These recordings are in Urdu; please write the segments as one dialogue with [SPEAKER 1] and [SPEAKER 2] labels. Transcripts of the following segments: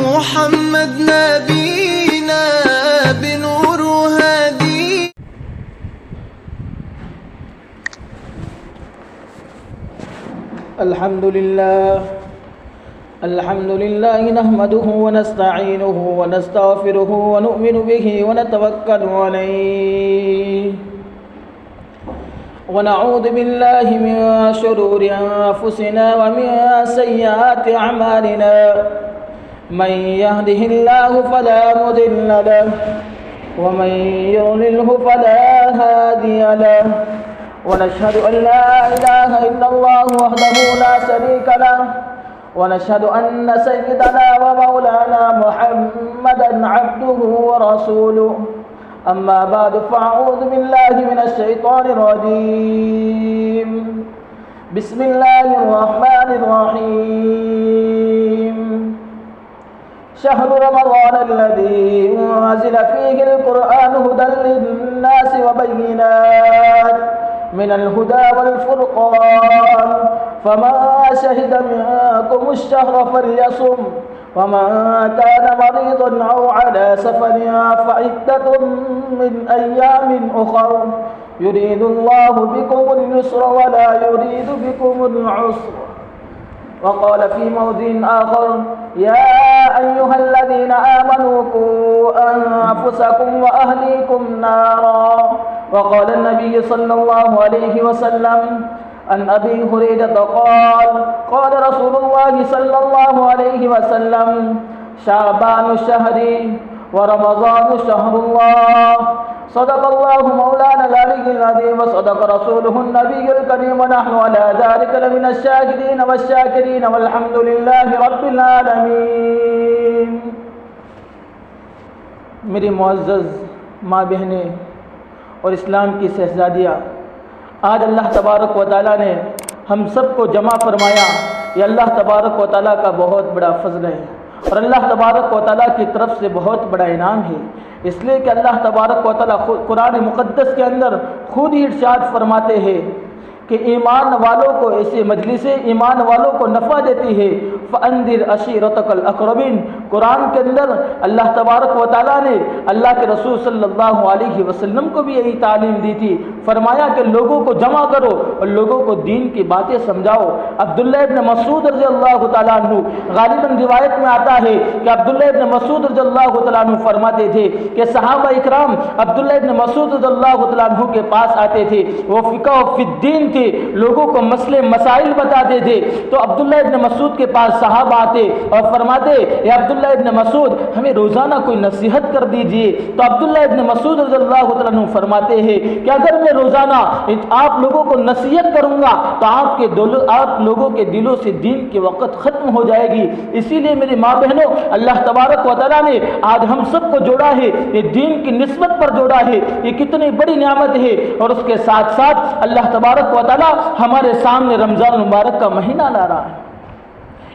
[SPEAKER 1] محمد نبينا بنور هدي.
[SPEAKER 2] الحمد لله نحمده ونستعينه ونستغفره ونؤمن به ونتوكل عليه ونعوذ بالله من شرور أنفسنا ومن سيئات أعمالنا. من يهده الله فلا مضل له ومن يضلله فلا هادي له. ونشهد أن لا إله إلا الله وحده لا شريك له ونشهد أن سيدنا ومولانا محمدا عبده ورسوله. أما بعد فأعوذ بالله من الشيطان الرجيم. بسم الله الرحمن الرحيم. شهر رمضان الذي أنزل فيه القرآن هدى للناس وبينات من الهدى والفرقان. فمن شهد منكم الشهر فليصم ومن كان مريضا أو على سفر فعدة من أيام أخر. يريد الله بكم اليسر ولا يريد بكم العسر. وقال في موضع آخر: يا أيها الذين آمنوا قوا أنفسكم وأهليكم نارا. وقال النبي صلى الله عليه وسلم عن أبي هريرة قال: قال رسول الله صلى الله عليه وسلم: شعبان الشهر ورمضان شهر الله. صدق الله مولانا العلي العظيم وصدق رسوله النبي الكريم ونحن على ذلك لمن الشاهدين والشاكرين والحمد لله رب العالمين. میری معزز ماں بہنیں اور اسلام کی شہزادیاں، آج اللہ تبارک و تعالیٰ نے ہم سب کو جمع فرمایا. یہ اللہ تبارک و تعالیٰ کا بہت بڑا فضل ہے اور اللہ تبارک و تعالیٰ کی طرف سے بہت بڑا انعام ہے. اس لیے کہ اللہ تبارک و تعالیٰ قرآن مقدس کے اندر خود ہی ارشاد فرماتے ہیں کہ ایمان والوں کو ایسے مجلسیں ایمان والوں کو نفع دیتی ہے. فَأَنذِرْ عَشِيرَتَكَ الْأَقْرَبِينَ. قرآن کے اندر اللہ تبارک و تعالیٰ نے اللہ کے رسول صلی اللہ علیہ وسلم کو بھی یہی تعلیم دی تھی. فرمایا کہ لوگوں کو جمع کرو اور لوگوں کو دین کی باتیں سمجھاؤ. عبداللہ ابن مسعود رضی اللہ تعالیٰ عنہ، غالباً روایت میں آتا ہے کہ عبداللہ ابن مسعود رضی اللہ تعالیٰ عنہ فرماتے تھے کہ صحابہ اکرام عبداللہ ابن مسعود رضی اللہ تعالیٰ عنہ کے پاس آتے تھے. وہ فقہ فی الدین تھے، لوگوں کو مسئلے مسائل بتاتے تھے. تو عبداللہ ابن مسعود کے پاس صحابہ آتے اور فرماتے: اے عبداللہ ابن مسعود، ہمیں روزانہ کوئی نصیحت کر دیجئے. تو عبداللہ ابن مسعود رضی اللہ تعالیٰ عنہ فرماتے ہیں کہ اگر میں روزانہ آپ لوگوں کو نصیحت کروں گا تو آپ لوگوں کے دلوں سے دین کے وقت ختم ہو جائے گی. اسی لیے میری ماں بہنوں، اللہ تبارک و تعالیٰ نے آج ہم سب کو جوڑا ہے، یہ دین کی نسبت پر جوڑا ہے. یہ کتنی بڑی نعمت ہے. اور اس کے ساتھ ساتھ اللہ تبارک و تعالیٰ ہمارے سامنے رمضان المبارک کا مہینہ لا رہا ہے.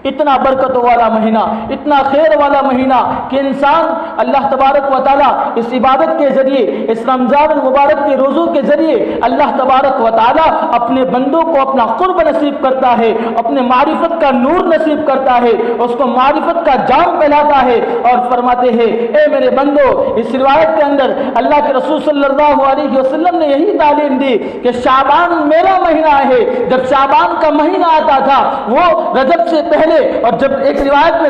[SPEAKER 2] اتنا برکت والا مہینہ، اتنا خیر والا مہینہ کہ انسان اللہ تبارک و تعالیٰ اس عبادت کے ذریعے، اس رمضان المبارک کے روزوں کے ذریعے اللہ تبارک و تعالیٰ اپنے بندوں کو اپنا قرب نصیب کرتا ہے، اپنے معرفت کا نور نصیب کرتا ہے، اس کو معرفت کا جام پہلاتا ہے اور فرماتے ہیں: اے میرے بندو. اس روایت کے اندر اللہ کے رسول صلی اللہ علیہ وسلم نے یہی تعلیم دی کہ شعبان میرا مہینہ ہے. جب شعبان کا مہینہ آتا تھا وہ رجب سے پہلے، اور جب ایک روایت میں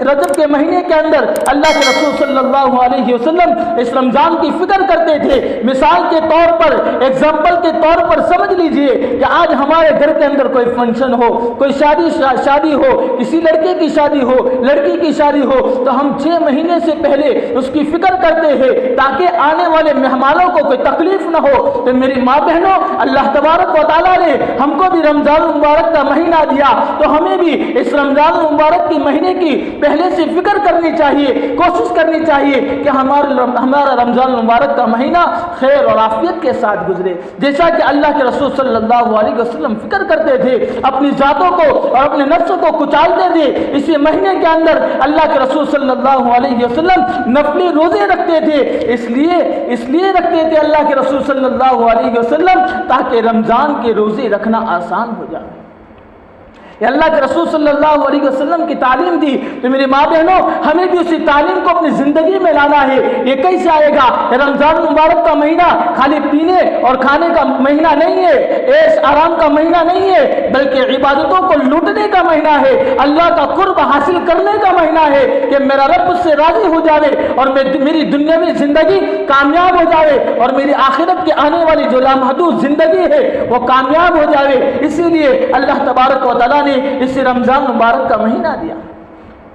[SPEAKER 2] رجب کے مہینے کے اندر اللہ کے رسول صلی اللہ علیہ وسلم اس رمضان کی فکر کرتے تھے. مثال کے طور پر، ایگزامپل کے طور پر سمجھ لیجئے کہ آج ہمارے گھر کے اندر کوئی فنکشن ہو، کوئی شادی ہو، کسی لڑکے کی شادی ہو، لڑکی کی شادی ہو، تو ہم 6 مہینے سے پہلے اس کی فکر کرتے ہیں تاکہ آنے والے مہمانوں کو کوئی تکلیف نہ ہو. تو میری ماں بہنوں، اللہ تبارک و تعالیٰ نے ہم کو بھی رمضان المبارک کا مہینہ دیا تو ہمیں بھی اس رمضان المبارک کے مہینے کی پہلے سے فکر کرنی چاہیے، کوشش کرنی چاہیے کہ ہمارا رمضان المبارک کا مہینہ خیر اور عافیت کے ساتھ گزرے. جیسا کہ اللہ کے رسول صلی اللہ علیہ وسلم فکر کرتے تھے، اپنی ذاتوں کو اور اپنے نفسوں کو کچالتے تھے. اسی مہینے کے اندر اللہ کے رسول صلی اللہ علیہ وسلم نفلی روزے رکھتے تھے. اس لیے رکھتے تھے اللہ کے رسول صلی اللہ علیہ وسلم تاکہ رمضان کے روزے رکھنا آسان ہو جائے. یہ اللہ کے رسول صلی اللہ علیہ وسلم کی تعلیم دی. تو میری ماں بہنوں ہمیں بھی اسی تعلیم کو اپنی زندگی میں لانا ہے. یہ کیسے آئے گا؟ یہ رمضان مبارک کا مہینہ خالی پینے اور کھانے کا مہینہ نہیں ہے، عیش آرام کا مہینہ نہیں ہے، بلکہ عبادتوں کو لوٹنے کا مہینہ ہے، اللہ کا قرب حاصل کرنے کا مہینہ ہے کہ میرا رب اس سے راضی ہو جاوے اور میری دنیاوی زندگی کامیاب ہو جاوے اور میری آخرت کے آنے والی جو لامحدود زندگی ہے وہ کامیاب ہو جاوے. اسی لیے اللہ تبارک و تعالیٰ نے اس رمضان مبارک کا مہینہ دیا.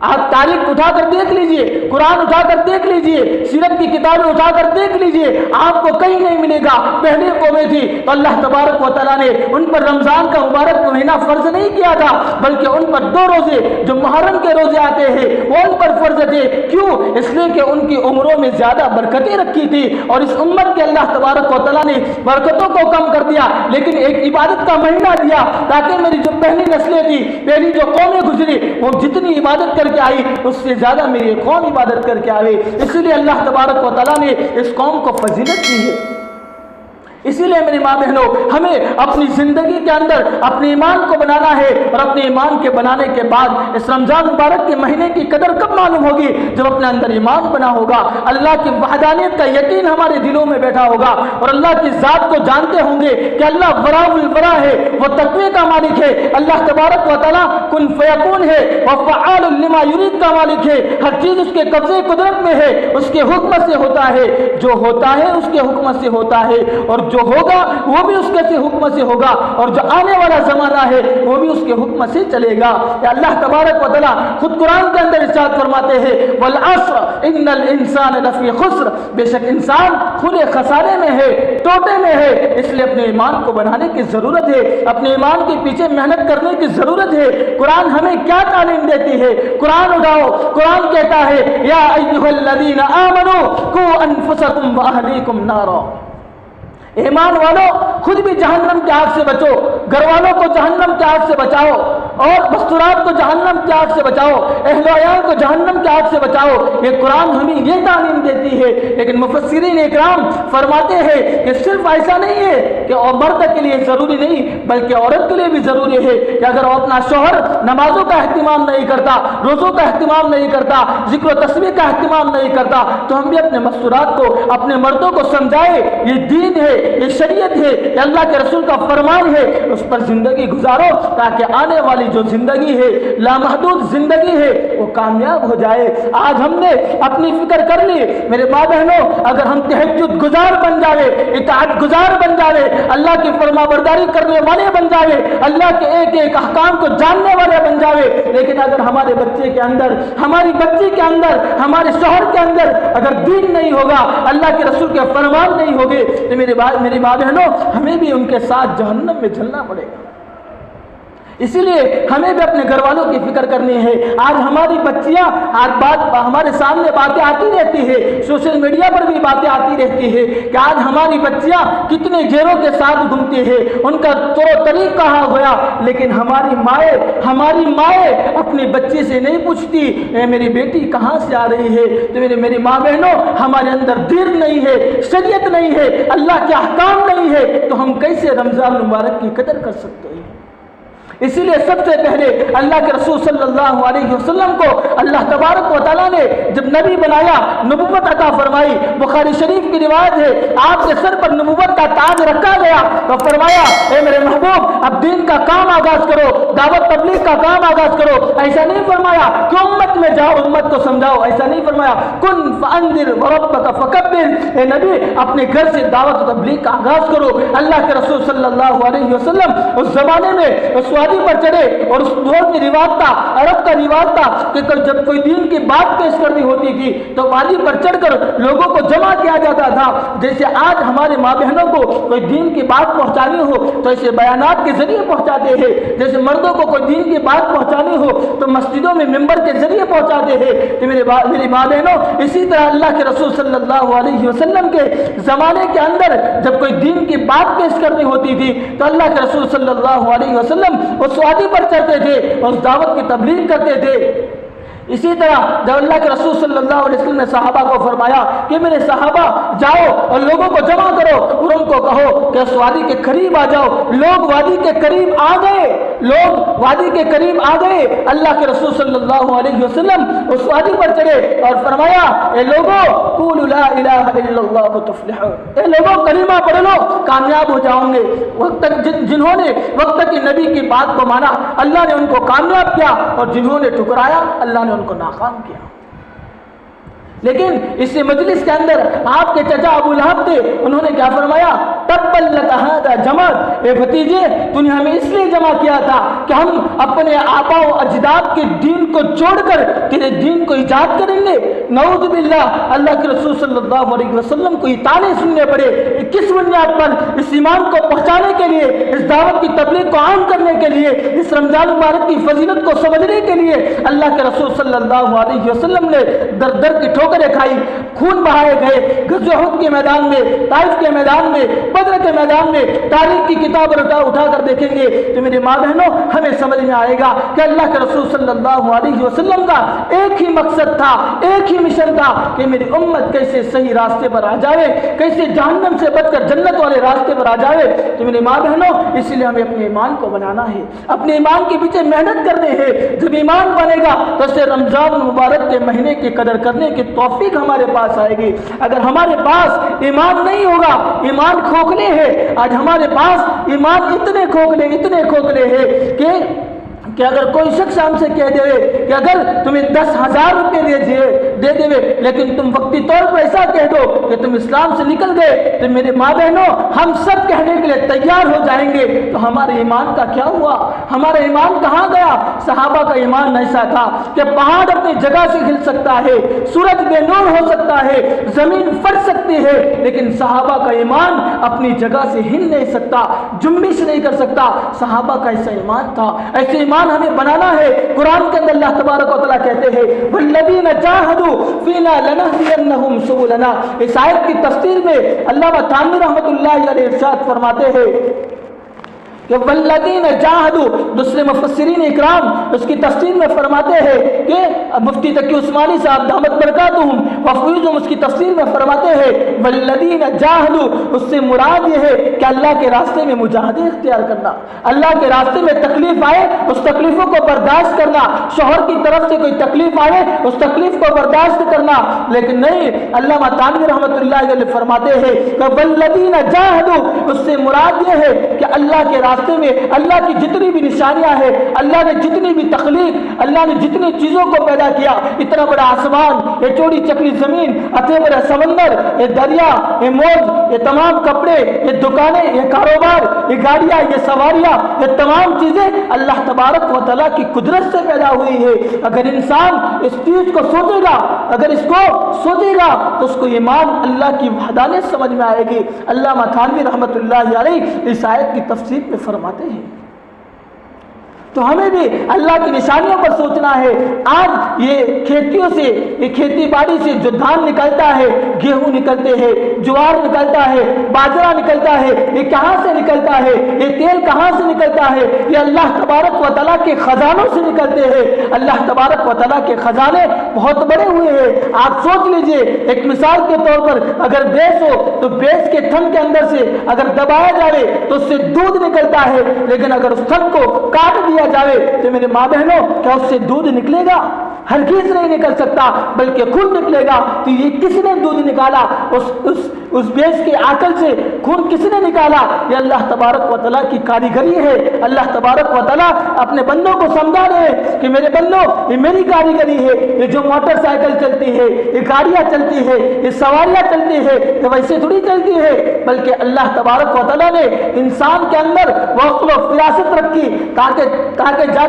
[SPEAKER 2] آپ تاریخ اٹھا کر دیکھ لیجئے، قرآن اٹھا کر دیکھ لیجئے، سیرت کی کتابیں اٹھا کر دیکھ لیجئے، آپ کو کہیں نہیں ملے گا پہلے قومیں تھی تو اللہ تبارک و تعالیٰ نے ان پر رمضان کا مبارک مہینہ فرض نہیں کیا تھا، بلکہ ان پر 2 روزے جو محرم کے روزے آتے ہیں وہ ان پر فرض تھے. کیوں؟ اس لیے کہ ان کی عمروں میں زیادہ برکتیں رکھی تھی اور اس امت کے اللہ تبارک و تعالیٰ نے برکتوں کو کم کر دیا، لیکن ایک عبادت کا مہینہ دیا تاکہ میری جو پہلی نسلیں تھی، پہلی جو قومیں گزری، وہ جتنی عبادت کر کے آئی اس سے زیادہ میری قوم عبادت کر کے آئے. اس لیے اللہ تبارک و تعالیٰ نے اس قوم کو فضیلت دی ہے. اسی لیے میری ماں بہنوں ہمیں اپنی زندگی کے اندر اپنے ایمان کو بنانا ہے، اور اپنے ایمان کے بنانے کے بعد اس رمضان مبارک کے مہینے کی قدر کب معلوم ہوگی؟ جب اپنے اندر ایمان بنا ہوگا، اللہ کی وحدانیت کا یقین ہمارے دلوں میں بیٹھا ہوگا اور اللہ کی ذات کو جانتے ہوں گے کہ اللہ وراء الورا ہے، وہ تقوی کا مالک ہے، اللہ تبارک و تعالیٰ کن فیکون ہے، وہ فعال لما یرید کا مالک ہے، ہر چیز اس کے قبضے قدرت میں ہے، اس کے حکم سے ہوتا ہے، جو ہوتا ہے اس کے حکم سے ہوتا ہے، اور جو ہوگا وہ بھی اس کے حکم سے ہوگا، اور جو آنے والا زمانہ ہے وہ بھی اس کے حکم سے چلے گا. یا اللہ تبارک و تعالیٰ خود قرآن کے اندر ارشاد فرماتے ہیں والعصر ان الانسان لفی خسر، بے شک انسان کھلے خسارے میں ہے، ٹوٹے میں ہے. اس لیے اپنے ایمان کو بنانے کی ضرورت ہے، اپنے ایمان کے پیچھے محنت کرنے کی ضرورت ہے. قرآن ہمیں کیا تعلیم دیتی ہے؟ قرآن اٹھاؤ، قرآن کہتا ہے یا ایھا الذین آمنوا قوا انفسکم واہلیکم نارا. ایمان والو خود بھی جہنم کی آگ سے بچو، گھر والوں کو جہنم کی آگ سے بچاؤ، اور مستورات کو جہنم کی آگ سے بچاؤ، اہل و عیال کو جہنم کی آگ سے بچاؤ. یہ قرآن ہمیں یہ تعلیم دیتی ہے. لیکن مفسرین اکرام فرماتے ہیں کہ صرف ایسا نہیں ہے کہ مرد کے لیے ضروری نہیں بلکہ عورت کے لیے بھی ضروری ہے کہ اگر وہ اپنا شوہر نمازوں کا اہتمام نہیں کرتا، روزوں کا اہتمام نہیں کرتا، ذکر و تسبیح کا اہتمام نہیں کرتا، تو ہم بھی اپنے مستورات کو، اپنے مردوں کو سمجھائے یہ دین ہے، یہ شریعت ہے، یہ اللہ کے رسول کا فرمان ہے، اس پر زندگی گزارو تاکہ آنے والی جو زندگی ہے، لامحدود زندگی ہے، وہ کامیاب ہو جائے. آج ہم نے اپنی فکر کر لی میرے ماں بہنوں، اگر ہم تہجد گزار بن جاوے، اطاعت گزار بن جاوے، اللہ کی فرما برداری کرنے والے بن جاوے، اللہ کے ایک ایک احکام کو جاننے والے بن جاوے، لیکن اگر ہمارے بچے کے اندر، ہماری بچی کے اندر، ہمارے شوہر کے اندر اگر دین نہیں ہوگا، اللہ کے رسول کے فرمان نہیں ہوگے، تو میری ماں بہنوں ہمیں بھی ان کے ساتھ جہنم میں جلنا پڑے گا. اسی لیے ہمیں بھی اپنے گھر والوں کی فکر کرنی ہے. آج ہماری بچیاں ہمارے سامنے باتیں آتی رہتی ہے، سوشل میڈیا پر بھی باتیں آتی رہتی ہے کہ آج ہماری بچیاں کتنے گھیروں کے ساتھ گھومتی ہے، ان کا طور طریق کہاں گیا. لیکن ہماری مائیں اپنی بچی سے نہیں پوچھتی اے میری بیٹی کہاں سے آ رہی ہے. تو میری ماں بہنوں ہمارے اندر دین نہیں ہے، شریعت نہیں ہے، اللہ کے احکام نہیں ہے، تو ہم کیسے رمضان مبارک کی قدر کر سکتے ہیں؟ اسی لیے سب سے پہلے اللہ کے رسول صلی اللہ علیہ وسلم کو اللہ تبارک و تعالیٰ نے جب نبی بنایا، نبوت عطا فرمائی. بخاری شریف کی روایت ہے آپ کے سر پر نبوت کا تاج رکھا گیا تو فرمایا اے میرے محبوب اب دین کا کام آغاز کرو، دعوت تبلیغ کا کام آغاز کرو. ایسا نہیں فرمایا کہ امت میں جاؤ امت کو سمجھاؤ، ایسا نہیں فرمایا کن فانذر وربک فکبر. اے نبی اپنے گھر سے دعوت و تبلیغ کا آغاز کرو. اللہ کے رسول صلی اللہ علیہ وسلم اس زمانے میں اس پر چڑھے اور اس دور میں رواج تھا، عرب کا رواج تھا کہ جب کوئی دین کی بات پیش کرنی ہوتی تھی تو وادی پر چڑھ کر لوگوں کو جمع کیا جاتا تھا. جیسے آج ہمارے ماں بہنوں کو کوئی دین کی بات پہنچانی ہو تو ایسے بیانات کے ذریعے پہنچاتے ہیں، جیسے مردوں کو کوئی دین کی بات پہنچانی ہو تو مسجدوں میں ممبر کے ذریعے پہنچاتے ہیں. تو میری ماں بہنوں اسی طرح اللہ کے رسول صلی اللہ علیہ وسلم کے زمانے کے اندر جب کوئی دین کی بات پیش کرنی ہوتی تھی تو اللہ کے رسول صلی اللہ علیہ وسلم اس وادی پر چڑھتے تھے اور اس دعوت کی تبلیغ کرتے تھے. اسی طرح جب اللہ کے رسول صلی اللہ علیہ وسلم نے صحابہ کو فرمایا کہ میرے صحابہ جاؤ اور لوگوں کو جمع کرو اور ان کو کہو کہ اس وادی کے قریب آ جاؤ. لوگ وادی کے قریب آ گئے لوگ وادی کے قریب آ گئے، اللہ کے رسول صلی اللہ علیہ وسلم اس وادی پر چڑھے اور فرمایا اے لوگوں قولوا لا الہ الا اللہ تفلحون، اے لوگوں کلمہ پڑھ لو کامیاب ہو جاؤ گے۔ وقت تک جنہوں نے وقت تک نبی کی بات کو مانا اللہ نے ان کو کامیاب کیا، اور جنہوں نے ٹھکرایا اللہ نے ان کو ناکام کیا۔ لیکن اس مجلس کے اندر آپ کے چچا ابو لہب تھے، انہوں نے کیا فرمایا؟ تبا لک ھذا جمعت، اے بھتیجے تو نے ہمیں اس لیے جمع کیا تھا کہ ہم اپنے آبا و اجداد کے دین کو چھوڑ کر تیرے دین کو ایجاد کریں گے۔ نعوذ باللہ، اللہ کے رسول صلی اللہ علیہ وسلم کو یہ طعنے سننے پڑے، کس بنیاد پر؟ اس ایمان کو پہنچانے کے لیے، اس دعوت کی تبلیغ کو عام کرنے کے لیے، اس رمضان مبارک کی فضیلت کو سمجھنے کے لیے اللہ کے رسول صلی اللہ علیہ وسلم نے در در کی ٹھوکریں کھائی، خون بہائے گئے، غزوہ احد کے میدان میں، طائف کے میدان میں، بدر کے میدان میں۔ تاریخ کی کتاب اٹھا کر دیکھیں گے تو میرے ماں بہنوں ہمیں سمجھ میں آئے گا کہ اللہ کے رسول صلی اللہ علیہ وسلم کا ایک ہی مقصد تھا، ایک ہی مشن تھا کہ میری امت کیسے صحیح راستے پر آ جائے، کیسے جہنم سے بچ کر جنت والے راستے پر آ جائے۔ تو میرے ماں بہنوں اس لیے ہمیں اپنے ایمان کو بنانا ہے، اپنے ایمان کے پیچھے محنت کرنے ہے۔ جب ایمان بنے گا تو اس سے رمضان مبارک کے مہینے کی قدر کرنے کی توفیق ہمارے پاس آئے گی۔ اگر ہمارے پاس ایمان نہیں ہوگا، ایمان کھوکھلے ہے، آج ہمارے پاس ایمان اتنے کھوکھلے ہیں کہ اگر کوئی شخص ہم سے کہہ دے کہ اگر تمہیں 10,000 روپے دے دے لیکن تم وقتی طور پر ایسا کہہ دو کہ تم اسلام سے نکل گئے، تو میرے ماں بہنوں ہم سب کہنے کے لیے تیار ہو جائیں گے۔ تو ہمارے ایمان کا کیا ہوا؟ ہمارا ایمان کہاں گیا؟ صحابہ کا ایمان ایسا تھا کہ پہاڑ اپنی جگہ سے ہل سکتا ہے، سورج بے نور ہو سکتا ہے، زمین پھٹ سکتی ہے، لیکن صحابہ کا ایمان اپنی جگہ سے ہل نہیں سکتا، جنبش نہیں کر سکتا۔ صحابہ کا ایسا ایمان تھا، ایسے ایمان ہمیں بنانا ہے۔ قرآن کے اندر اللہ تبارک و تعالیٰ کہتے ہیں والذین جاہدوا فینا لنہدینہم سبلنا۔ اس آیت کی تفسیر میں علامہ تھانوی رحمۃ اللہ علیہ ارشاد فرماتے ہیں کہ والذین جاہدوا، دوسرے مفسرین اکرام اس کی تفسیر میں فرماتے ہیں کہ مفتی تقی عثمانی صاحب دامت برکاتہم وفویضہم اس کی تفسیر میں فرماتے ہیں والذین جاہدوا، اس سے مراد یہ ہے کہ اللہ کے راستے میں مجاہدے اختیار کرنا، اللہ کے راستے میں تکلیف آئے اس تکلیفوں کو برداشت کرنا، شوہر کی طرف سے کوئی تکلیف آئے اس تکلیف کو برداشت کرنا، لیکن نہیں۔ علامہ تھانوی رحمۃ اللہ علیہ فرماتے ہیں کہ والذین جاہدوا، اس سے مراد یہ ہے کہ اللہ کے راستے میں اللہ کی جتنی بھی نشانیاں ہیں، اللہ نے جتنی بھی تخلیق، اللہ نے جتنی چیزوں کو پیدا کیا، اتنا بڑا آسمان، یہ چوڑی چکلی زمین، اتنے بڑا سمندر، یہ دریا، یہ موج، یہ تمام کپڑے، یہ دکانیں، یہ کاروبار، یہ گاڑیاں، یہ سواریاں، یہ تمام چیزیں اللہ تبارک و تعالیٰ کی قدرت سے پیدا ہوئی ہے۔ اگر انسان اس چیز کو سوچے گا، اگر اس کو سوچے گا تو اس کو ایمان اللہ کی وحدانیت سمجھ میں آئے گی۔ علامہ تھانوی رحمۃ اللہ علیہ اس آیت کی تفسیر میں فرماتے ہیں تو ہمیں بھی اللہ کی نشانیوں پر سوچنا ہے۔ آج یہ کھیتیوں سے، یہ کھیتی باڑی سے جو دھان نکلتا ہے، گیہوں نکلتے ہیں، جوار نکلتا ہے، باجرہ نکلتا ہے، یہ کہاں سے نکلتا ہے؟ یہ تیل کہاں سے نکلتا ہے؟ یہ اللہ تبارک و تعالیٰ کے خزانوں سے نکلتے ہیں۔ اللہ تبارک و تعالیٰ کے خزانے بہت بڑے ہوئے ہیں۔ آپ سوچ لیجئے، ایک مثال کے طور پر اگر بھینس ہو تو بھینس کے تھن کے اندر سے اگر دبایا جائے تو اس سے دودھ نکلتا ہے، لیکن اگر اس تھن کو کاٹ دیا جائے تو میرے ماں بہنوں کیا اس سے دودھ نکلے گا؟ ہرگز نہیں نکل سکتا، بلکہ خون نکلے گا۔ تو یہ کس نے دودھ نکالا؟ اس بھینس کے آکل سے خون کس نے نکالا؟ یہ اللہ تبارک و تعالیٰ کی کاریگری ہے۔ اللہ تبارک و تعالیٰ اپنے بندوں کو سمجھا رہے کہ میرے بندوں یہ میری کاریگری ہے، یہ جو موٹر سائیکل چلتی ہے، یہ گاڑیاں چلتی ہے، یہ سواریاں چلتی ہے، یہ ویسے تھوڑی چلتی ہے، بلکہ اللہ تبارک و تعالیٰ نے انسان کے اندر وہ عقل و فراست رکھی تاکہ جا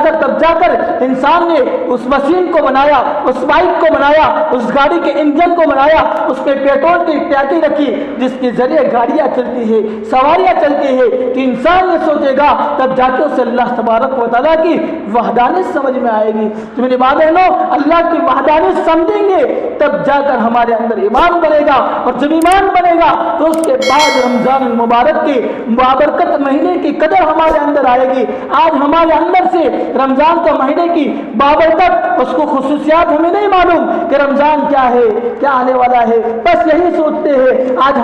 [SPEAKER 2] کر انسان نے اس مشین کو بنایا، اس بائک کو بنایا، اس گاڑی کے انجن کو بنایا، اس پہ پیٹرول کی ٹینکی رکھی جس کے ذریعے گاڑیاں چلتی ہے، سواریاں چلتی ہے۔ تو انسان یہ سوچے گا تب جا کے اسے اللہ تبارک و تعالیٰ کی وحدانیت سمجھ میں آئے گی۔ تو میرے ماں بہنوں اللہ کی وحدانیت سمجھیں گے تب جا کر ہمارے اندر ایمان بنے گا، اور جب ایمان بنے گا تو اس کے بعد رمضان المبارک کے بابرکت مہینے کی قدر ہمارے اندر آئے گی۔ آج ہمارے اندر سے رمضان کا مہینے کی بابرکت، اس کو خصوصیات ہمیں نہیں معلوم کہ رمضان کیا ہے، کیا آنے والا ہے، بس یہی سوچتے ہیں۔ آج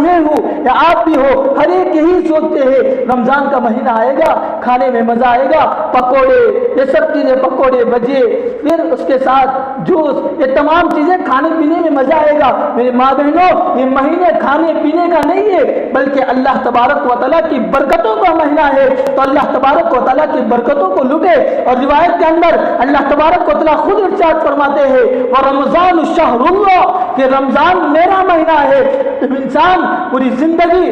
[SPEAKER 2] میں ہوں یا آپ بھی ہو، ہر ایک یہی سوچتے ہیں رمضان کا مہینہ آئے گا، کھانے میں مزہ آئے گا، پکوڑے، یہ سب چیزیں، پکوڑے، بجے، پھر اس کے ساتھ جوس، یہ تمام چیزیں کھانے پینے میں مزہ آئے گا۔ میری ماں بہنوں، یہ مہینے کھانے پینے کا نہیں ہے، بلکہ اللہ تبارک و تعالیٰ کی برکتوں کا مہینہ ہے، تو اللہ تبارک و تعالیٰ کی برکتوں کو لوٹے۔ اور روایت کے اندر اللہ تبارک و تعالیٰ خود ارشاد فرماتے ہیں وَرَمَضَانُ شَهْرُ اللَّهِ، کہ رمضان میرا مہینہ ہے۔ انسان پوری زندگی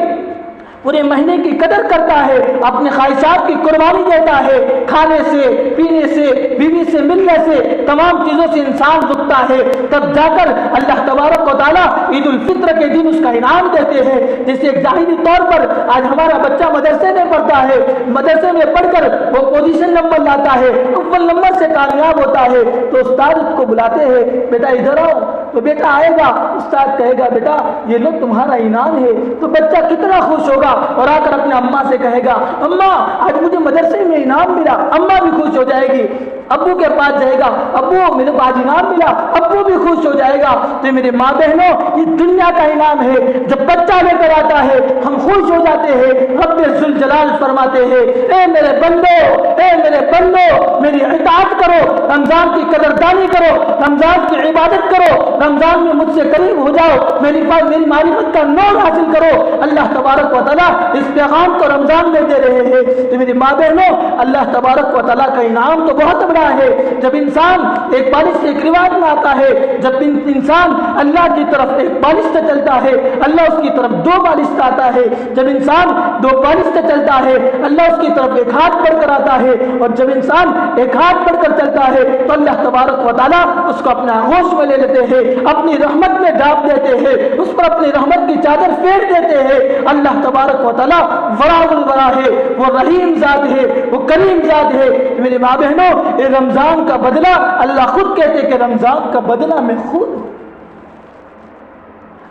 [SPEAKER 2] پورے مہینے کی قدر کرتا ہے، اپنے خواہشات کی قربانی دیتا ہے، کھانے سے، پینے سے، بیوی سے ملنے سے، تمام چیزوں سے انسان رکتا ہے، تب جا کر اللہ تبارک و تعالیٰ عید الفطر کے دن اس کا انعام دیتے ہیں۔ جیسے ایک ظاہری طور پر آج ہمارا بچہ مدرسے میں پڑھتا ہے، مدرسے میں پڑھ کر وہ پوزیشن نمبر لاتا ہے، اول نمبر سے کامیاب ہوتا ہے، تو استاد اس کو بلاتے ہیں، بیٹا ادھر آؤ، تو بیٹا آئے گا، استاد کہے گا بیٹا یہ لو تمہارا انعام ہے، تو بچہ کتنا خوش ہوگا اور آ کر اپنے اماں سے کہے گا اماں آج مجھے مدرسے میں انعام ملا، اماں بھی خوش ہو جائے گی۔ ابو کے پاس جائے گا، ابو میرے کو آج انعام ملا، ابو بھی خوش ہو جائے گا۔ تو میرے ماں بہنوں، یہ دنیا کا انعام ہے، جب بچہ لے کر آتا ہے ہم خوش ہو جاتے ہیں۔ رب ذوالجلال فرماتے ہیں اے میرے بندو، اے میرے بندو، میری اطاعت کرو، رمضان کی قدردانی کرو، رمضان کی عبادت کرو، رمضان میں مجھ سے قریب ہو جاؤ، میری معرفت کا نور حاصل کرو۔ اللہ تبارک و تعالیٰ اس پیغام کو رمضان میں دے رہے ہیں۔ تو میری ماں بہنوں، اللہ تبارک و تعالیٰ کا انعام تو بہت بڑا ہے۔ جب انسان ایک بالش سے ایک روایت میں آتا ہے، جب انسان اللہ کی طرف ایک بالش سے چلتا ہے، اللہ اس کی طرف دو بالش سے آتا ہے۔ جب انسان دو بالش سے چلتا ہے، اللہ اس کی طرف ایک ہاتھ بڑھ کر آتا ہے، اور جب انسان ایک ہاتھ بڑھ کر چلتا ہے تو اللہ تبارک و تعالیٰ اس کو اپنا آغوش میں لے لیتے ہیں، اپنی رحمت میں ڈھانپ دیتے ہیں، اس پر اپنی رحمت کی چادر پھیر دیتے ہیں۔ اللہ تبارک و تعالیٰ ورا الورا ہے، وہ رحیم ذات ہے، وہ کریم ذات ہے۔ میری ماں بہنوں، یہ رمضان کا بدلہ اللہ خود کہتے کہ رمضان کا بدلہ میں خود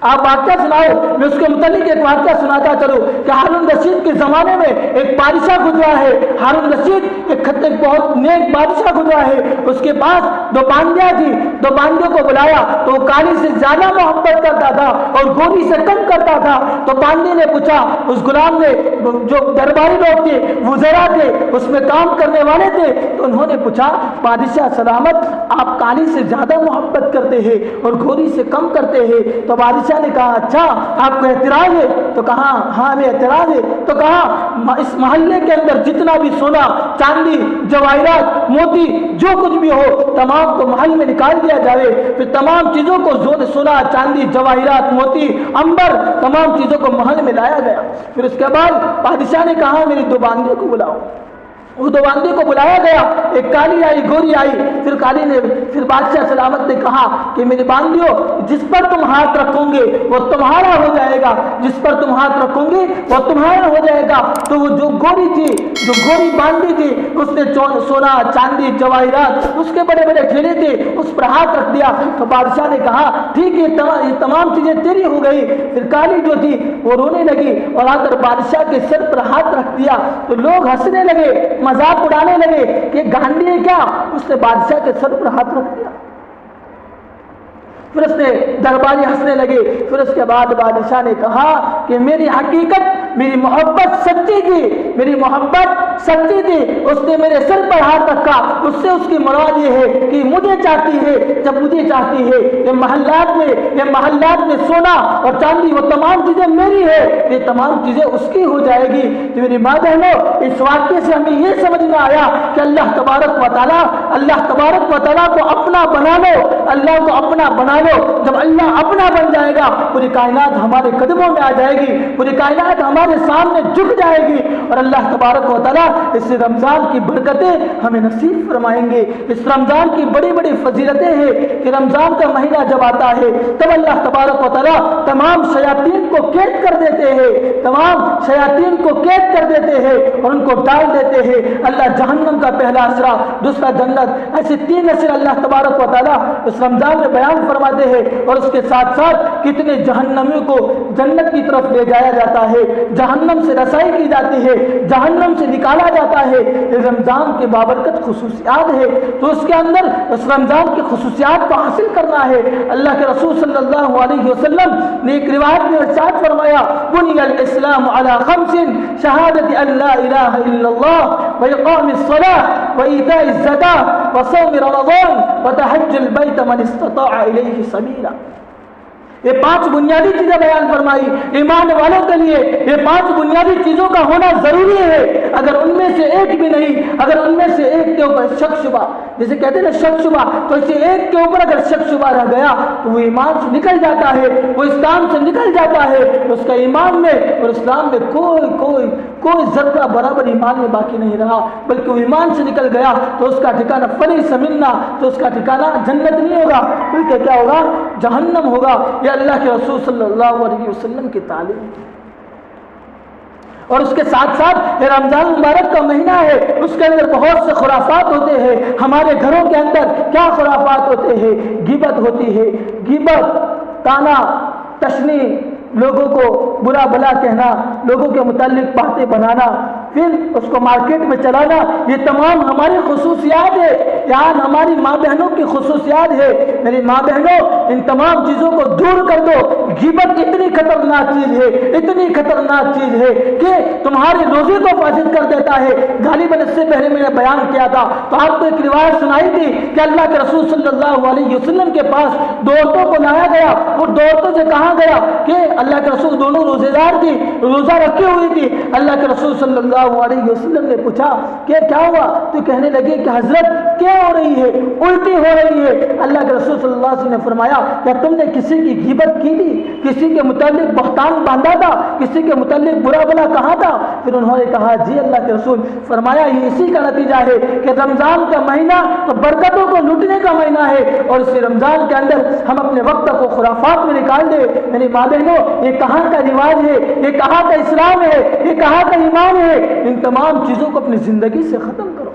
[SPEAKER 2] آپ واقعہ سناؤ، میں اس کے متعلق ایک واقعہ سناتا چلوں کہ ہارون رشید کے زمانے میں ایک بادشاہ گزرا ہے۔ ہارون رشید ایک بہت نیک بادشاہ گزرا ہے، اس کے پاس دو باندیاں تھی، دو باندیوں کو بلایا تو وہ کالی سے زیادہ محبت کرتا تھا اور گوری سے کم کرتا تھا۔ تو باندی نے پوچھا، اس غلام نے، جو درباری لوگ تھے، وزراء تھے، اس میں کام کرنے والے تھے، تو انہوں نے پوچھا بادشاہ سلامت، آپ کالی سے زیادہ محبت کرتے ہیں اور گوری سے کم کرتے ہیں۔ تو بادشاہ نے کہا اچھا آپ کو اعتراض ہے؟ تو کہا ہاں ہمیں اعتراض ہے۔ تو کہا اس محلے کے اندر جتنا بھی سونا، چاندی، جواہرات، موتی، جو کچھ بھی ہو تمام کو محل میں نکال دیا جائے۔ پھر تمام چیزوں کو سونا، چاندی، جواہرات، موتی، عنبر، تمام چیزوں کو محل میں لایا گیا۔ پھر اس کے بعد بادشاہ نے کہا میری دو باندیوں کو بلاؤ۔ وہ دو باندی کو بلایا گیا، ایک کالی آئی، گوری آئی۔ پھر بادشاہ سلامت نے کہا کہ میری باندیوں، جس پر تم ہاتھ رکھو گے وہ تمہارا ہو جائے گا، جس پر تم ہاتھ رکھو گے وہ تمہارا ہو جائے گا۔ تو وہ جو گوری تھی، جو گوری باندی تھی، اس نے سونا، چاندی، جواہرات، اس کے بڑے بڑے ٹھیلے تھے، اس پر ہاتھ رکھ دیا۔ تو بادشاہ نے کہا ٹھیک ہے، یہ تمام چیزیں تیری ہو گئی۔ پھر کالی جو تھی وہ رونے لگی اور آ کر بادشاہ کے سر پر ہاتھ رکھ دیا۔ تو لوگ ہنسنے لگے، مذاق اڑانے لگے کہ گانڈی ہے کیا، اس نے بادشاہ کے سر پر ہاتھ رکھ دیا۔ پھر اس نے درباری ہنسنے لگے۔ پھر اس کے بعد بادشاہ نے کہا کہ میری حقیقت، میری محبت سچی تھی، میری محبت سچی تھی، اس نے میرے سر پر ہاتھ رکھا، اس سے اس کی مراد یہ ہے کہ مجھے چاہتی ہے، جب مجھے چاہتی ہے یہ محلات میں سونا اور چاندی، وہ تمام چیزیں میری ہے، یہ تمام چیزیں اس کی ہو جائے گی۔ تو میری ماں بہنوں، اس واقعے سے ہمیں یہ سمجھ میں آیا کہ اللہ تبارک و تعالیٰ کو اپنا بنا لو، اللہ کو اپنا بنا لو۔ جب اللہ اپنا بن جائے گا پوری کائنات ہمارے قدموں میں آ جائے گی، پوری کائنات ہمارے سامنے جھک جائے گی، اور اللہ تبارک و تعالیٰ تعالیٰ اس رمضان کی برکتیں ہمیں نصیب فرمائیں گے۔ اس رمضان کی بڑی بڑی فضیلتیں ہیں کہ رمضان کا مہینہ جب آتا ہے تب اللہ تبارک و تعالیٰ تمام شیاطین کو قید کر دیتے ہیں، تمام شیاطین کو قید کر دیتے ہیں اور ان کو ڈال دیتے ہیں۔ اللہ جہنم کا پہلا اسرا، دوسرا جنت، ایسے 3 اسرے اللہ تبارک و تعالیٰ اس رمضان میں بیان فرماتے ہیں، اور اس کے ساتھ ساتھ کتنے جہنمیوں کو جنت کی طرف لے جایا جاتا ہے، جہنم سے رسائی کی جاتی ہے، جہنم سے نکالا جاتا ہے۔ یہ رمضان کے بابرکت خصوصیات ہے، تو اس کے اندر اس رمضان کی خصوصیات کو حاصل کرنا ہے۔ اللہ کے رسول صلی اللہ علیہ وسلم نے ایک روایت میں ارشاد فرمایا، بنی الاسلام علی 5 شہادت ان لا الہ الا اللہ واقام الصلاۃ وایتاء الزکاۃ وصوم رمضان وتحج البیت من استطاع الیہ سبیلا۔ یہ 5 بنیادی چیزیں بیان فرمائی ایمان والوں کے لیے۔ یہ 5 بنیادی چیزوں کا ہونا ضروری ہے۔ اگر ان میں سے ایک بھی نہیں، اگر ان میں سے ایک کے اوپر شک شبہ، جیسے کہتے ہیں نا شک شبہ، تو اسے ایک کے اوپر اگر شک شبہ رہ گیا تو وہ ایمان سے نکل جاتا ہے، وہ اسلام سے نکل جاتا ہے، اس کا ایمان میں اور اسلام میں کوئی ذرہ برابر ایمان میں باقی نہیں رہا، بلکہ وہ ایمان سے نکل گیا تو اس کا ٹھکانہ فنی سمنا، تو اس کا ٹھکانہ جنت نہیں ہوگا بلکہ کیا ہوگا؟ جہنم ہوگا۔ یہ اللہ کے رسول صلی اللہ علیہ وسلم کی تعلیم ہے۔ اور اس کے ساتھ ساتھ یہ رمضان مبارک کا مہینہ ہے، اس کے اندر بہت سے خرافات ہوتے ہیں۔ ہمارے گھروں کے اندر کیا خرافات ہوتے ہیں؟ غیبت ہوتی ہے، غیبت، طعنہ، تشنیع، لوگوں کو برا بھلا کہنا، لوگوں کے متعلق باتیں بنانا، پھر اس کو مارکیٹ میں چلانا، یہ تمام ہماری خصوصیات ہے، یہاں ہماری ماں بہنوں کی خصوصیات ہے۔ میری ماں بہنوں، ان تمام چیزوں کو دور کر دو۔ غیبت اتنی خطرناک چیز ہے، اتنی خطرناک چیز ہے کہ تمہاری روزی کو فاسد کر دیتا ہے۔ غالباً اس سے پہلے میں نے بیان کیا تھا تو آپ کو ایک روایت سنائی تھی کہ اللہ کے رسول صلی اللہ علیہ وسلم کے پاس 2 عورتوں کو لایا گیا، اور 2 عورتوں سے کہا گیا کہ اللہ کے رسول دونوں روزے دار تھی، روزہ رکھی ہوئی تھی۔ اللہ کے رسول صلی اللہ علیہ وسلم نے پوچھا کہ کیا ہوا؟ تو کہنے لگے کہ حضرت کیا ہو رہی ہے؟ الٹی ہو رہی ہے۔ اللہ کے رسول صلی اللہ علیہ وسلم نے فرمایا کیا تم نے کسی کی غیبت کی تھی؟ کسی کے متعلق بہتان باندھا تھا؟ کسی کے متعلق برا بھلا کہا تھا؟ پھر انہوں نے کہا جی اللہ کے رسول۔ فرمایا یہ اسی کا نتیجہ ہے کہ رمضان کا مہینہ تو برکتوں کو لوٹنے کا مہینہ ہے، اور اسی رمضان کے اندر ہم اپنے وقت کو خرافات میں نکال دیں۔ میری ماں بہنوں، یہ کہاں کا رواج ہے؟ یہ کہاں کا اسلام ہے؟ یہ کہاں کا ایمان ہے؟ ان تمام چیزوں کو اپنی زندگی سے ختم کرو۔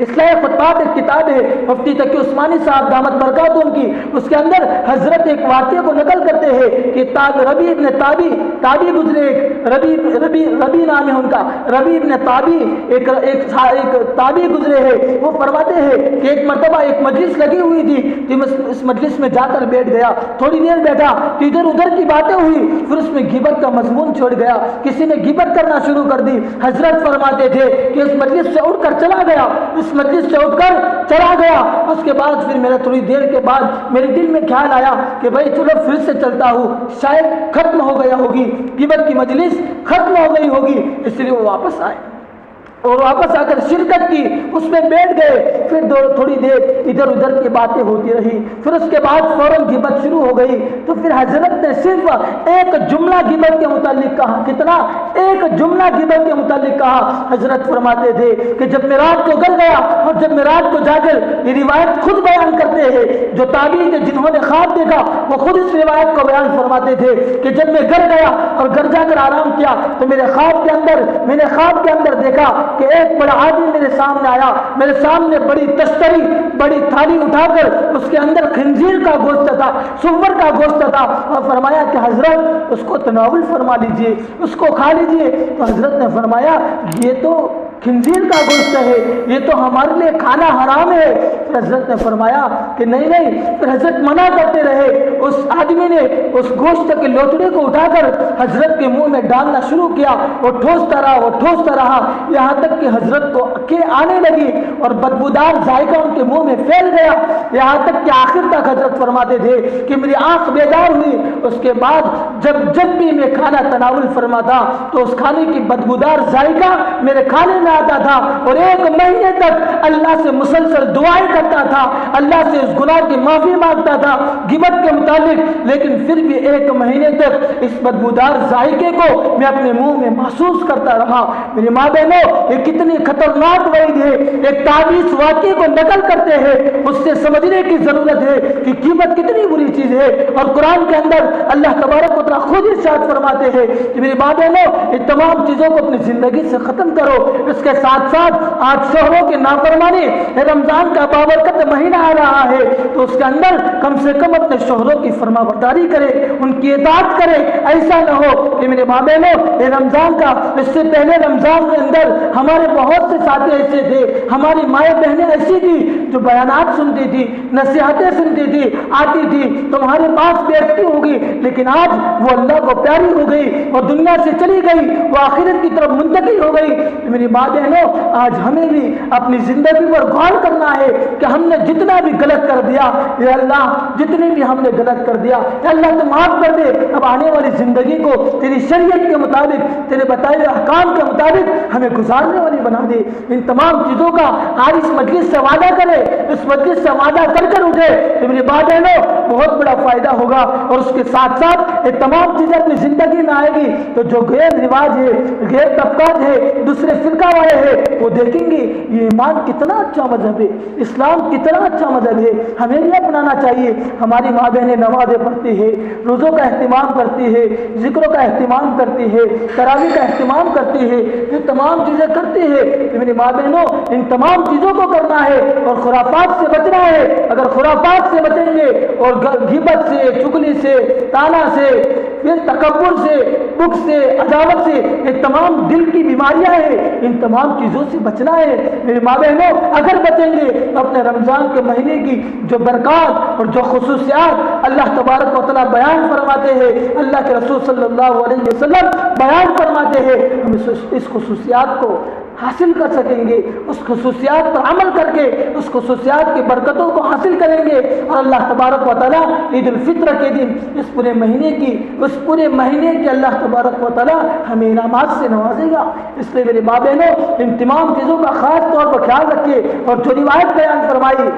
[SPEAKER 2] اصلاح خطبات ایک کتاب ہے، مفتی تقی عثمانی صاحب دامت برکاتہم کی، اس کے اندر حضرت ایک واقعے کو نقل کرتے ہیں کہ ربی ابن تابی گزرے، ربی نام ہے ان کا، ربی ابن تابی ایک تابی گزرے ہیں۔ وہ فرماتے ہیں کہ ایک مرتبہ ایک مجلس لگی ہوئی تھی، اس مجلس میں جا کر بیٹھ گیا، تھوڑی دیر بیٹھا تو ادھر ادھر کی باتیں ہوئی، پھر اس میں غیبت کا مضمون چھوڑ گیا، کسی نے غیبت کرنا شروع کر دی۔ حضرت فرماتے تھے کہ اس مجلس سے اٹھ کر چلا گیا، اس مجلس سے اٹھ کر چلا گیا۔ اس کے بعد پھر میرا تھوڑی دیر کے بعد میرے دل میں خیال آیا کہ بھائی چلو پھر سے چلتا ہوں، شاید ختم ہو گیا ہوگی، غیبت کی مجلس ختم ہو گئی ہوگی، اس لیے وہ واپس آئے اور واپس آ کر شرکت کی، اس میں بیٹھ گئے۔ پھر تھوڑی دیر ادھر ادھر کی باتیں ہوتی رہی، پھر اس کے بعد فوراً غیبت شروع ہو گئی۔ تو پھر حضرت نے صرف ایک جملہ غیبت کے متعلق کہا، کتنا؟ ایک جملہ غیبت کے متعلق کہا۔ حضرت فرماتے تھے کہ جب میں رات کو گھر گیا، اور جب میں رات کو جا کر، یہ روایت خود بیان کرتے ہیں جو تابعی تھے جنہوں نے خواب دیکھا، وہ خود اس روایت کو بیان فرماتے تھے کہ جب میں گھر گیا اور گھر جا کر آرام کیا تو میں نے خواب کے اندر دیکھا کہ ایک بڑا آدمی میرے سامنے آیا، میرے سامنے بڑی تشتری، بڑی تھالی اٹھا کر اس کے اندر خنزیر کا گوشت تھا، سور کا گوشت تھا، اور فرمایا کہ حضرت اس کو تناول فرما لیجئے، اس کو کھا لیجئے۔ تو حضرت نے فرمایا یہ تو خنزیر کا گوشت ہے، یہ تو ہمارے لیے کھانا حرام ہے۔ پھر حضرت نے فرمایا کہ نہیں، پھر حضرت منع کرتے رہے۔ اس آدمی نے اس گوشت کے لوٹڑے کو اٹھا کر حضرت کے منہ میں ڈالنا شروع کیا، وہ ٹھوستا رہا یہاں تک کہ حضرت کو اکے آنے لگی اور بدبودار ذائقہ ان کے منہ میں پھیل گیا، یہاں تک کہ آخر تک حضرت فرماتے تھے کہ میری آنکھ بیدار ہوئی۔ اس کے بعد جب بھی میں کھانا تناول فرماتا تو اس کھانے کی بدبودار ذائقہ میرے کھانے میں آتا تھا اور 1 مہینے تک اللہ سے مسلسل دعائیں کرتا تھا، اللہ سے اس گناہ کی معافی مانگتا تھا غیبت کے متعلق، لیکن پھر بھی 1 مہینے تک اس بدبودار ذائقے کو میں اپنے منہ میں محسوس کرتا رہا۔ میری ماں بہنوں، یہ کتنی خطرناک وعید ہے۔ ایک تعویذ واقعے کو نقل کرتے ہیں، اس سے سمجھنے کی ضرورت ہے کہ غیبت کتنی بری چیز ہے، اور قرآن کے اندر اللہ تبارک و تعالیٰ خود ارشاد فرماتے ہیں کہ میری ماں بہنوں، ان تمام چیزوں کو اپنی زندگی سے ختم کرو۔ اس کے ساتھ ساتھ آج شوہروں کی نافرمانی، رمضان کا بابرکت مہینہ آ رہا ہے تو اس کے اندر کم سے کم اپنے شوہروں کی فرما برداری کرے، ان کی اطاعت کرے۔ ایسا نہ ہو کہ میرے ماں بہنوں، یہ رمضان کا، اس سے پہلے رمضان کے اندر ہمارے بہت سے ساتھی ایسے تھے، ہماری مائیں بہنیں ایسی تھی جو بیانات سنتی تھی، نصیحتیں سنتی تھی، آتی تھی تمہارے پاس بیٹھتی ہوگی، لیکن آج وہ اللہ کو پیاری ہو گئی اور دنیا سے چلی گئی، وہ آخرت کی طرف منتقل ہو گئی۔ میری ماں بہنوں، آج ہمیں بھی اپنی زندگی پر غور کرنا ہے کہ ہم نے جتنا بھی غلط کر دیا، یا اللہ جتنی بھی ہم نے غلط کر دیا، یا اللہ تو معاف کر دے۔ اب آنے والی زندگی کو تیری شریعت کے مطابق، تیرے بتائے ہوئے احکام کے مطابق ہمیں گزارنے والی بنا دے۔ ان تمام چیزوں کا آج اس مجلس سے وعدہ کرے، اس مجلس سے وعدہ کر کر اٹھے کہ میری بات ہے نا، بہت بڑا فائدہ ہوگا۔ اور اس کے ساتھ ساتھ یہ تمام چیزیں اپنی زندگی میں آئے گی تو جو غیر رواج ہے، غیر طبقات ہے، دوسرے فرقہ والے ہیں، وہ دیکھیں گے یہ ایمان کتنا اچھا مذہب ہے، اسلام کتنا اچھا مذہب ہے، ہمیں یہ اپنانا چاہیے۔ ہماری ماں بہنیں نمازیں پڑھتی ہے، روزوں کا اہتمام کرتی ہے، ذکروں کا اہتمام کرتی ہے، تراویح کا اہتمام کرتی ہے، یہ تمام چیزیں کرتی ہے۔ میری ماں بہنوں، ان تمام چیزوں کو کرنا ہے اور خرافات سے بچنا ہے۔ اگر خرافات سے بچیں گے اور غیبت سے، چغلی سے، طعنہ سے، پھر تکبر سے، بخل سے، عداوت سے، یہ تمام دل کی بیماریاں ہیں، ان تمام چیزوں سے بچنا ہے۔ میری ماں بہنوں، اگر بچیں گے تو اپنے رمضان کے مہینے کی جو برکات اور جو خصوصیات اللہ تبارک و تعالیٰ بیان فرماتے ہیں، اللہ کے رسول صلی اللہ علیہ وسلم بیان فرماتے ہیں، ہم اس خصوصیات کو حاصل کر سکیں گے، اس خصوصیات پر عمل کر کے اس خصوصیات کی برکتوں کو حاصل کریں گے، اور اللہ تبارک و تعالیٰ عید الفطر کے دن اس پورے مہینے کے اللہ تبارک و تعالیٰ ہمیں انعامات سے نوازے گا۔ اس لیے میرے ماں بہنوں، ان تمام چیزوں کا خاص طور پر خیال رکھیے۔ اور جو روایت بیان فرمائی،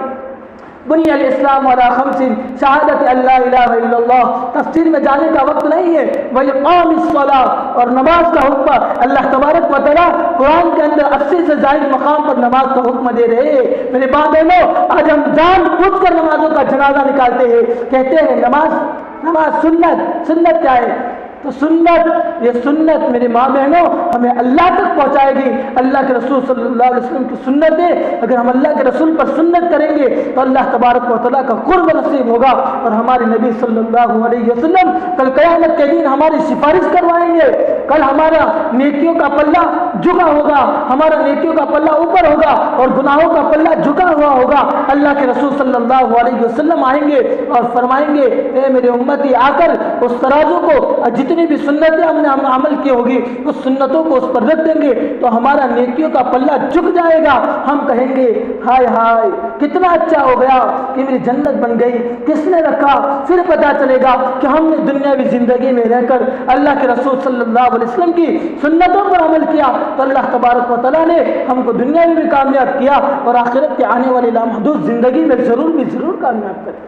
[SPEAKER 2] بنی الاسلام علی خمس، شہادت اللہ الہ الا اللہ، تفسیر میں جانے کا وقت نہیں ہے، واقام الصلاۃ، اور نماز کا حکم اللہ تبارک و تعالیٰ قرآن کے اندر 80 سے زائد مقام پر نماز کا حکم دے رہے ہیں۔ میرے باپ بہنوں، آج ہم جان بوجھ کر نمازوں کا جنازہ نکالتے ہیں، کہتے ہیں نماز سنت کیا ہے؟ تو سنت، یہ سنت میری ماں بہنوں ہمیں اللہ تک پہنچائے گی۔ اللہ کے رسول صلی اللہ علیہ وسلم کی سنت ہے، اگر ہم اللہ کے رسول پر سنت کریں گے تو اللہ تبارک و تعالیٰ کا قرب نصیب ہوگا، اور ہمارے نبی صلی اللہ علیہ وسلم کل قیامت کے دن ہماری سفارش کروائیں گے۔ کل ہمارا نیکیوں کا پلہ جھکا ہوگا، ہمارا نیکیوں کا پلہ اوپر ہوگا اور گناہوں کا پلہ جھکا ہوا ہوگا۔ اللہ کے رسول صلی اللہ علیہ وسلم آئیں گے اور فرمائیں گے، اے میرے امتی، آ کر اس ترازو کو، جتنی بھی سنتیں ہم نے عمل کی ہوگی اس سنتوں کو اس پر رکھ دیں گے تو ہمارا نیکیوں کا پلہ جھک جائے گا۔ ہم کہیں گے ہائے ہائے کتنا اچھا ہو گیا کہ میری جنت بن گئی، کس نے رکھا؟ پھر پتہ چلے گا کہ ہم نے دنیاوی زندگی میں رہ کر اللہ کے رسول صلی اللہ علیہ وسلم کی سنتوں پر عمل کیا تو اللہ تبارک و تعالیٰ نے ہم کو دنیا میں بھی کامیاب کیا اور آخرت کے آنے والی لامحدود زندگی میں ضرور کامیاب کرے۔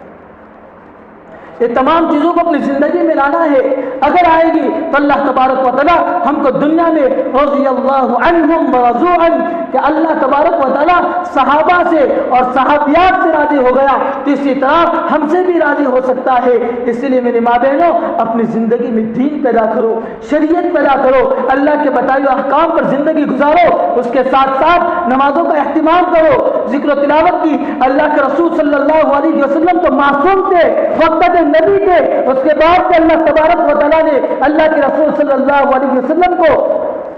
[SPEAKER 2] یہ تمام چیزوں کو اپنی زندگی میں لانا ہے۔ اگر آئے گی تو اللہ تبارک و تعالیٰ ہم کو دنیا میں رضی اللہ عنہم ورضوا عنہ، کہ اللہ تبارک و تعالیٰ صحابہ سے اور صحابیات سے راضی ہو گیا تو اسی طرح ہم سے بھی راضی ہو سکتا ہے۔ اس لیے میری ماں بہنوں، اپنی زندگی میں دین پیدا کرو، شریعت پیدا کرو، اللہ کے بتائے ہوئے احکام پر زندگی گزارو، اس کے ساتھ ساتھ نمازوں کا اہتمام کرو، ذکر و تلاوت کی۔ اللہ کے رسول صلی اللہ علیہ وسلم تو معصوم تھے، وقت نبی تھے، اس کے بعد کہ اللہ تبارک و تعالیٰ نے اللہ کے رسول صلی اللہ علیہ وسلم کو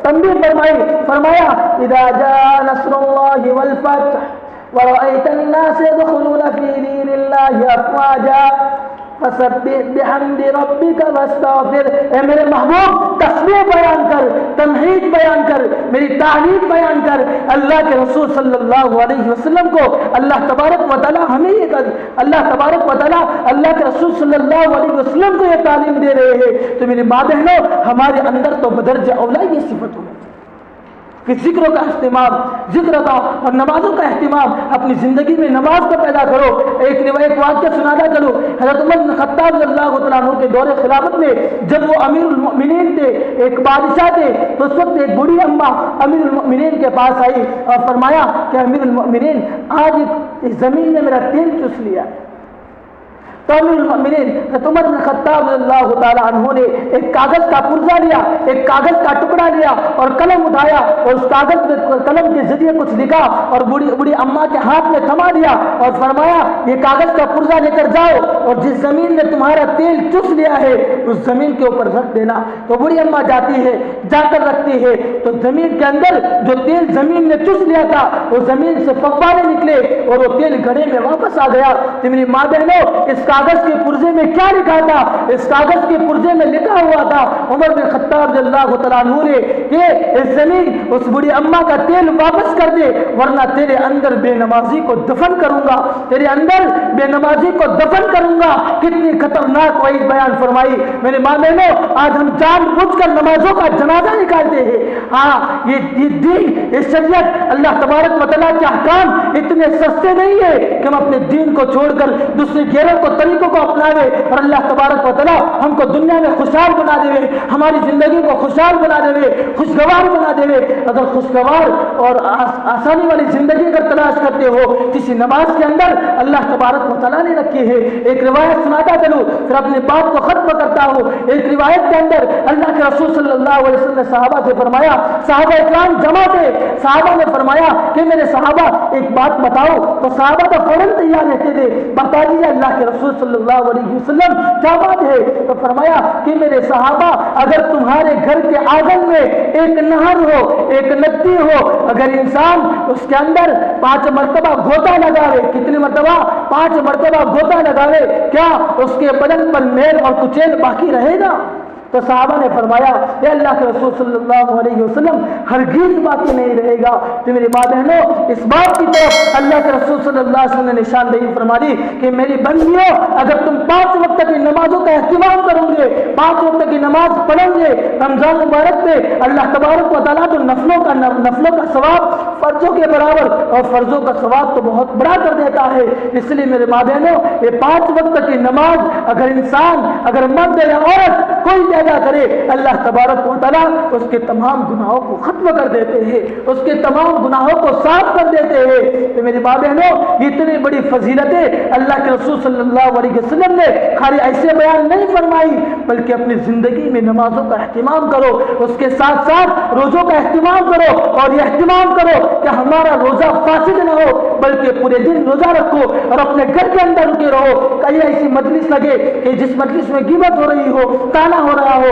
[SPEAKER 2] تنبیہ فرمایا اذا جاء نصر اللہ والفتح ورأيت الناس يدخلون في دين الله افواجا فسبح بحمد ربك واستغفر۔ اے میرے محبوب، تسبیح بیان کر، تمجید بیان کر، میری تعریف بیان کر۔ اللہ کے رسول صلی اللہ علیہ وسلم کو اللہ تبارک و تعالیٰ اللہ تبارک و تعالیٰ اللہ کے رسول صلی اللہ علیہ وسلم کو یہ تعلیم دے رہے ہیں۔ تو میری ماں بہنوں، ہمارے اندر تو بدرجہ اولا یہ صفت ہوگی۔ کہ ذکر کا اہتمام، ذکر کا اور نمازوں کا اہتمام اپنی زندگی میں نماز کو پیدا کرو۔ ایک واقعہ سناتا چلو، حضرت عمر بن خطاب رضی اللہ تعالیٰ عنہ کے دور خلافت میں جب وہ امیر المؤمنین تھے، ایک بادشاہ تھے، تو اس وقت ایک بوڑھی اماں امیر المؤمنین کے پاس آئی اور فرمایا کہ امیر المؤمنین آج اس زمین نے میرا تیل چوس لیا۔ تو امیر المؤمنین حضرت عمر بن خطاب رضی اللہ تعالیٰ عنہ نے ایک کاغذ کا پرزہ لیا، ایک کاغذ کا ٹکڑا لیا اور قلم اٹھایا اور اس کاغذ میں قلم کے ذریعے کچھ لکھا اور بوڑھی اماں کے ہاتھ میں تھما دیا اور فرمایا یہ کاغذ کا پرزہ لے کر جاؤ اور جس زمین نے تمہارا تیل چوس لیا ہے اس زمین کے اوپر رکھ دینا۔ تو بوڑھی اماں جاتی ہے، جا کر رکھتی ہے تو زمین کے اندر جو تیل زمین نے چوس لیا تھا وہ زمین سے فوارے نکلے اور وہ تیل گھڑے میں واپس آ گیا۔ تو میری ماں بہنوں، اس کاغذ کے پرزے میں کیا لکھا تھا؟ اس کاغذ کے پرزے میں لکھا ہوا تھا عمر بن خطاب رضی اللہ تعالیٰ عنہ نے کہ اس زمین اس بڑی اماں کا تیل واپس کر دے ورنہ تیرے اندر بے نمازی کو دفن کروں گا، تیرے اندر بے نمازی کو دفن کروں گا۔ کتنی خطرناک وعید بیان فرمائی۔ میرے ماں بہنوں، آج ہم جان بوجھ کر نمازوں کا جنازہ نکالتے ہیں۔ ہاں، یہ دین، یہ شریعت، اللہ تبارک و تعالیٰ کے احکام اتنے سستے نہیں ہے کہ ہم اپنے دین کو چھوڑ کر دوسرے غیروں کو طریقوں کو اپنا دے اور اللہ تبارک و تعالیٰ ہم کو دنیا میں خوشحال بنا دے، ہماری زندگی کو خوشحال بنا دے، خوشگوار بنا دے۔ اگر خوشگوار اور آسانی والی زندگی اگر تلاش کرتے ہو، کسی نماز کے اندر اللہ تبارک و تعالیٰ نے رکھی ہے۔ ایک روایت سناتا چلوں پھر اپنے بات کو ختم کرتا ہوں۔ ایک روایت کے اندر اللہ کے رسول صلی اللہ علیہ وسلم نے صحابہ سے فرمایا، صحابہ اکرام جمع تھے، صحابہ نے فرمایا کہ میرے صحابہ ایک بات بتاؤ، تو صحابہ تو فوراً تیار رہتے تھے، بتا دیجیے اللہ کے رسول صلی اللہ علیہ وسلم کیا بات ہے؟ تو فرمایا کہ میرے صحابہ اگر تمہارے گھر کے آنگن میں ایک نہر ہو، ایک ندی ہو، اگر انسان اس کے اندر 5 مرتبہ گھوتا لگاوے، کتنی مرتبہ؟ 5 مرتبہ گھوتا لگاوے، کیا اس کے بدن پر میل اور کچیل باقی رہے گا؟ تو صحابہ نے فرمایا اے اللہ کے رسول صلی اللہ علیہ وسلم ہرگز باقی نہیں رہے گا۔ تو میری ماں بہنوں، اس بات کی طرف اللہ کے رسول صلی اللہ علیہ وسلم نے نشاندہی فرما دی کہ میری بندیوں، اگر تم 5 وقت کی نمازوں کا اہتمام کرو گے، 5 وقت کی نماز پڑھیں گے رمضان مبارک میں، اللہ تبارک و تعالیٰ تو نفلوں کا ثواب فرضوں کے برابر اور فرضوں کا ثواب تو بہت بڑا کر دیتا ہے۔ اس لیے میرے ماں بہنوں، یہ 5 وقت کی نماز اگر انسان، اگر مرد یا عورت کوئی پیدا کرے، اللہ تبارک و تعالیٰ اس کے تمام گناہوں کو ختم کر دیتے ہیں، اس کے تمام گناہوں کو صاف کر دیتے ہیں۔ تو میری ماں بہنوں، اتنی بڑی فضیلتیں اللہ کے رسول صلی اللہ علیہ وسلم نے خالی ایسے بیان نہیں فرمائی، بلکہ اپنی زندگی میں نمازوں کا اہتمام کرو، اس کے ساتھ ساتھ روزوں کا اہتمام کرو اور یہ اہتمام کرو کہ ہمارا روزہ فاسد نہ ہو بلکہ پورے دن روزہ رکھو اور اپنے گھر کے اندر رکے رہو۔ کہیں ایسی مجلس لگے کہ جس مجلس میں غیبت ہو رہی ہو، تانا ہو رہا ہو،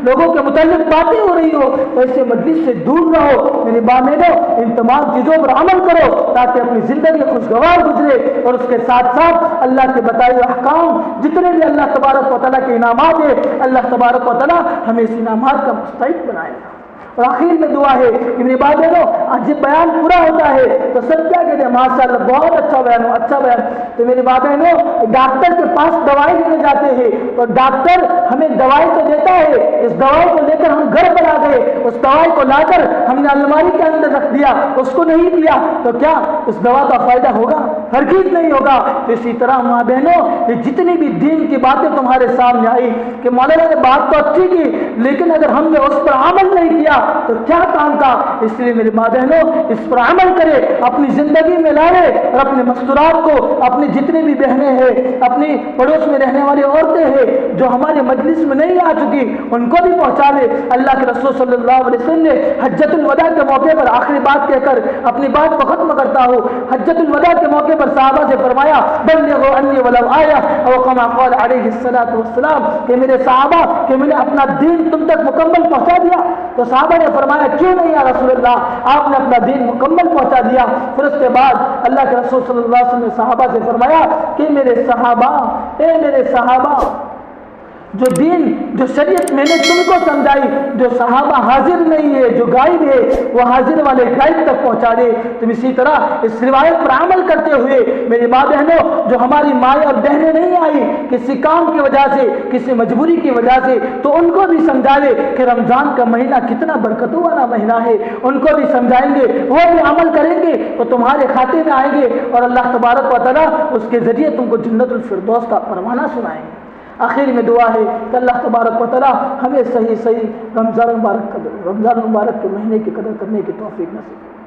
[SPEAKER 2] لوگوں کے متعلق باتیں ہو رہی ہو، ایسے مجلس سے دور رہو۔ میری ماں بہنوں، ان تمام چیزوں پر عمل کرو تاکہ اپنی زندگی خوشگوار گزرے اور اس کے ساتھ ساتھ اللہ کے بتائے ہوئے احکام جتنے بھی اللہ تبارک و تعالیٰ کے انعامات ہیں، اللہ تبارک و تعالیٰ ہمیں اس انعامات کا مستحق بنائے گا۔ اور آخر میں دعا ہے کہ میری بات بہنوں، آج جب بیان پورا ہوتا ہے تو سب کیا کہتے ہیں؟ ماشاءاللہ بہت اچھا بیان ہو، اچھا بیان۔ تو میری بات بہنوں، ڈاکٹر کے پاس دوائی لینے جاتے ہیں تو ڈاکٹر ہمیں دوائی تو دیتا ہے، اس دوائی کو لے کر ہم گھر پر آ گئے، اس دوائی کو لا کر ہم نے الماری کے اندر رکھ دیا، اس کو نہیں پیا، تو کیا اس دوا کا فائدہ ہوگا؟ ہرگز نہیں ہوگا۔ تو اسی طرح ماں بہنوں، یہ جتنی بھی دین کی باتیں تمہارے سامنے آئی کہ مولانا نے بات تو اچھی کی لیکن اگر ہم نے اس پر عمل نہیں کیا تو کیا کام کا؟ اس لیے میری ماں بہنوں، اس پر عمل کرے، اپنی زندگی میں لائے اور اپنے مستورات کو، اپنی جتنی بھی بہنیں ہیں، اپنی پڑوس میں رہنے والی عورتیں ہیں جو ہمارے مجلس میں نہیں آ چکی، ان کو بھی پہنچا لے۔ اللہ کے رسول صلی اللہ علیہ وسلم نے حجۃ الوداع کے موقع پر آخری بات کہہ کر اپنی بات کو ختم کرتا ہوں۔ حجۃ الوداع کے موقع پر صحابہ سے فرمایا بلغوا انی ولو آیہ او کما قال علیہ الصلوۃ والسلام، کہ میرے صحابہ کہ میں نے اپنا دین تم تک مکمل پہنچا دیا۔ تو صحابہ نے فرمایا کیوں نہیں یا رسول اللہ، آپ نے اپنا دین مکمل پہنچا دیا۔ پھر اس کے بعد اللہ کے رسول صلی اللہ علیہ وسلم نے صحابہ سے فرمایا کہ میرے صحابہ، اے میرے صحابہ، جو دین جو شریعت میں نے تم کو سمجھائی، جو صحابہ حاضر نہیں ہے، جو غائب ہے وہ حاضر والے غائب تک پہنچا دے۔ تم اسی طرح اس روایت پر عمل کرتے ہوئے میری ماں بہنوں، جو ہماری مائیں اور بہنیں نہیں آئی کسی کام کی وجہ سے، کسی مجبوری کی وجہ سے، تو ان کو بھی سمجھا دے کہ رمضان کا مہینہ کتنا برکتوں والا مہینہ ہے، ان کو بھی سمجھائیں گے، وہ بھی عمل کریں گے تو تمہارے کھاتے میں آئیں گے، اور اللہ تبارک و تعالیٰ اس کے ذریعے تم کو جنت الفردوس کا پروانہ سنائیں گے۔ آخر میں دعا ہے کہ اللہ تبارک و تعالیٰ ہمیں صحیح رمضان مبارک کے مہینے کی قدر کرنے کی توفیق نصیب کرے۔